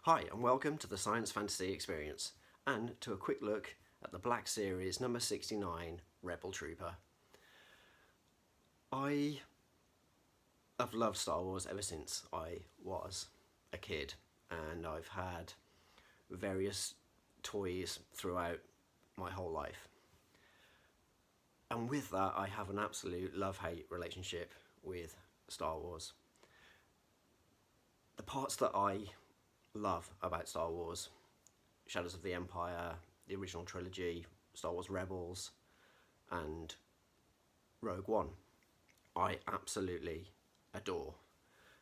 Hi and welcome to the Science Fantasy Experience and to a quick look at the Black Series number 69 Rebel Trooper. I have loved Star Wars ever since I was a kid, and I've had various toys throughout my whole life. And with that, I have an absolute love-hate relationship with Star Wars. The parts that I love about Star Wars: Shadows of the Empire, the original trilogy, Star Wars Rebels, and Rogue One, I absolutely adore.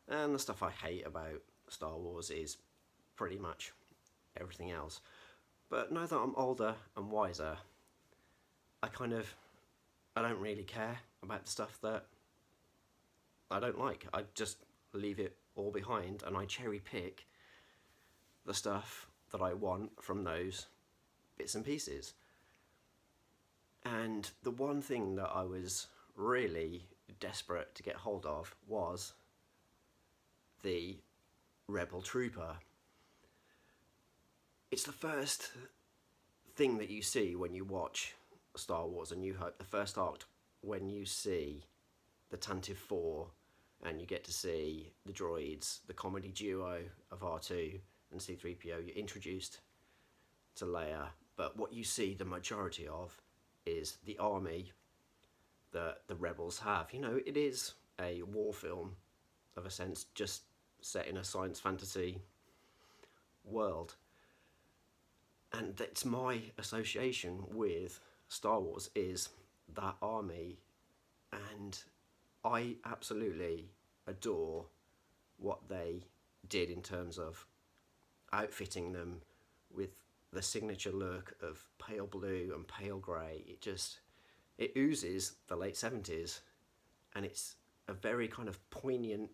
And the stuff I hate about Star Wars is pretty much everything else. But now that I'm older and wiser, I don't really care about the stuff that I don't like. I just leave it all behind and I cherry pick the stuff that I want from those bits and pieces. And the one thing that I was really desperate to get hold of was the Rebel Trooper. It's the first thing that you see when you watch Star Wars: A New Hope, the first act, when you see the Tantive 4 and you get to see the droids, the comedy duo of R2 and C-3PO. You're introduced to Leia, but what you see the majority of is the army that the rebels have. You know, it is a war film of a sense, just set in a science fantasy world. And that's my association with Star Wars, is that army, and I absolutely adore what they did in terms of outfitting them with the signature look of pale blue and pale grey. It oozes the late 70s, and it's a very kind of poignant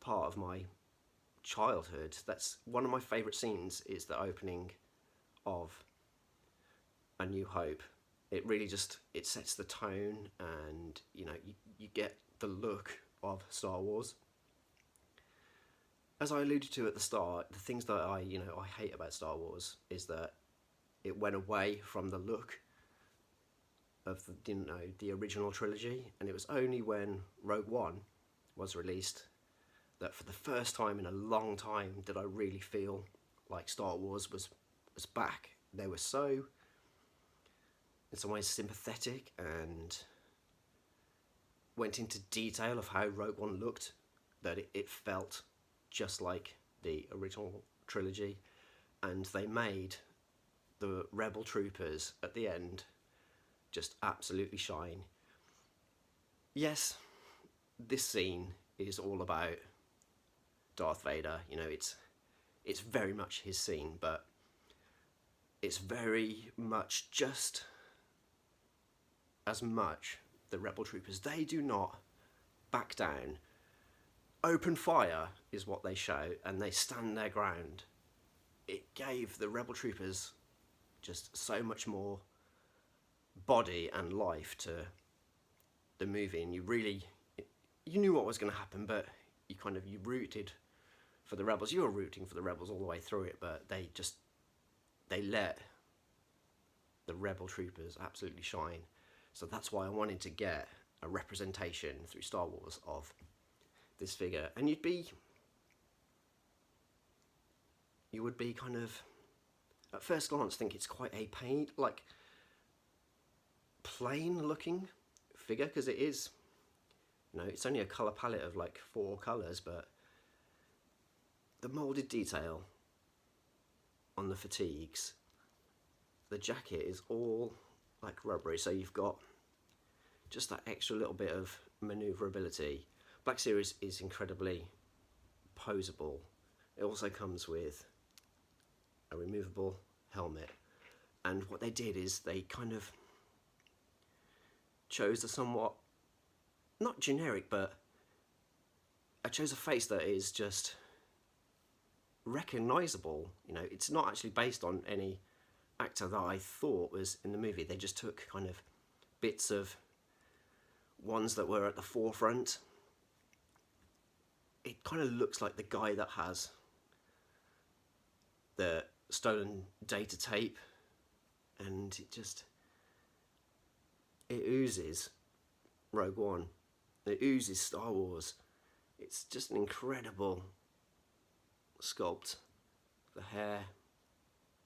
part of my childhood. That's one of my favourite scenes, is the opening of A New Hope. It really it sets the tone, and you get the look of Star Wars. As I alluded to at the start, the things that I hate about Star Wars is that it went away from the look of the original trilogy, and it was only when Rogue One was released that for the first time in a long time did I really feel like Star Wars was back. They were so, in some ways, sympathetic and went into detail of how Rogue One looked, that it felt just like the original trilogy. And they made the Rebel Troopers at the end just absolutely shine. Yes, this scene is all about Darth Vader. It's very much his scene, but it's very much just as much the Rebel Troopers. They do not back down. Open fire is what they shout, and they stand their ground. It gave the Rebel Troopers just so much more body and life to the movie, and you knew what was going to happen, but you rooted for the rebels. You were rooting for the rebels all the way through it, but they let the Rebel Troopers absolutely shine. So that's why I wanted to get a representation through Star Wars of this figure. And you would be kind of, at first glance, think it's quite a plain looking figure, because it is, it's only a colour palette of 4 colours, but the moulded detail on the fatigues, the jacket is all rubbery, so you've got just that extra little bit of manoeuvrability. Black Series is incredibly poseable. It also comes with a removable helmet, and what they did is they kind of chose a somewhat, not generic, but I chose a face that is just recognisable. It's not actually based on any actor that I thought was in the movie. They just took kind of bits of ones that were at the forefront. It kind of looks like the guy that has the stolen data tape, and it oozes Rogue One. It oozes Star Wars. It's just an incredible sculpt. The hair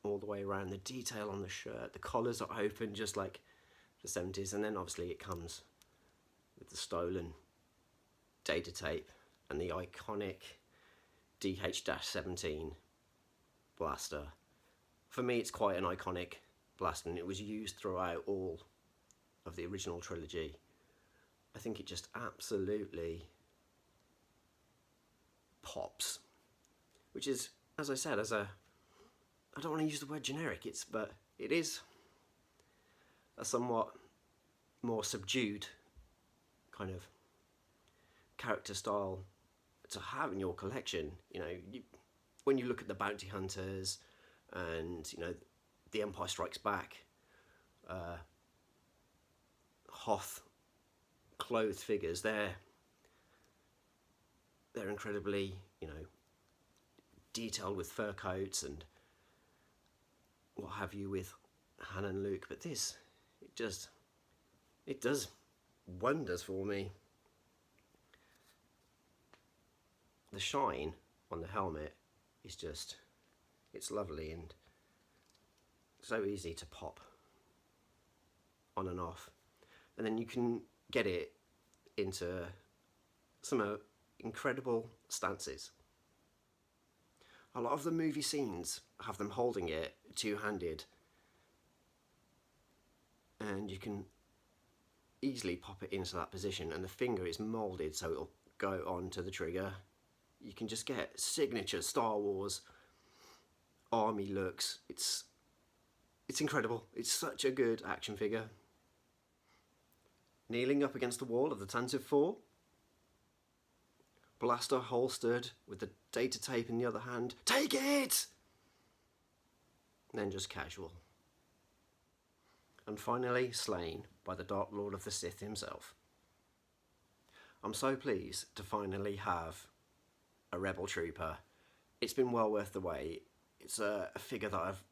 all the way around, the detail on the shirt, the collars are open just like the 70s, and then obviously it comes with the stolen data tape and the iconic DH-17 blaster. For me, it's quite an iconic blaster, and it was used throughout all of the original trilogy. I think it just absolutely pops, which is, as I said, I don't want to use the word generic, but it is a somewhat more subdued kind of character style to have in your collection. You know, when you look at the bounty hunters and, you know, the Empire Strikes Back, Hoth clothed figures, they're incredibly, you know, detailed with fur coats and what have you with Han and Luke, but this, it does wonders for me. The shine on the helmet is just, it's lovely and so easy to pop on and off. And then you can get it into some incredible stances. A lot of the movie scenes have them holding it two-handed, and you can easily pop it into that position, and the finger is moulded so it'll go on to the trigger. You can just get signature Star Wars army looks. It's incredible. It's such a good action figure. Kneeling up against the wall of the Tantive 4. Blaster holstered with the data tape in the other hand. Take it! And then just casual. And finally slain by the Dark Lord of the Sith himself. I'm so pleased to finally have a Rebel Trooper. It's been well worth the wait. It's a figure that I've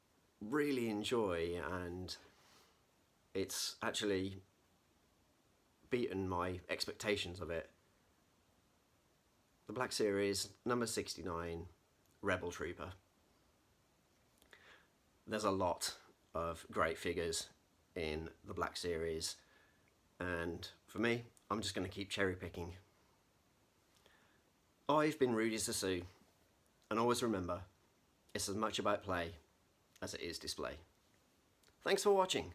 really enjoyed, and it's actually beaten my expectations of it. The Black Series, number 69, Rebel Trooper. There's a lot of great figures in the Black Series, and for me, I'm just going to keep cherry picking. I've been Rudy Sassu, and always remember, it's as much about play as it is display. Thanks for watching.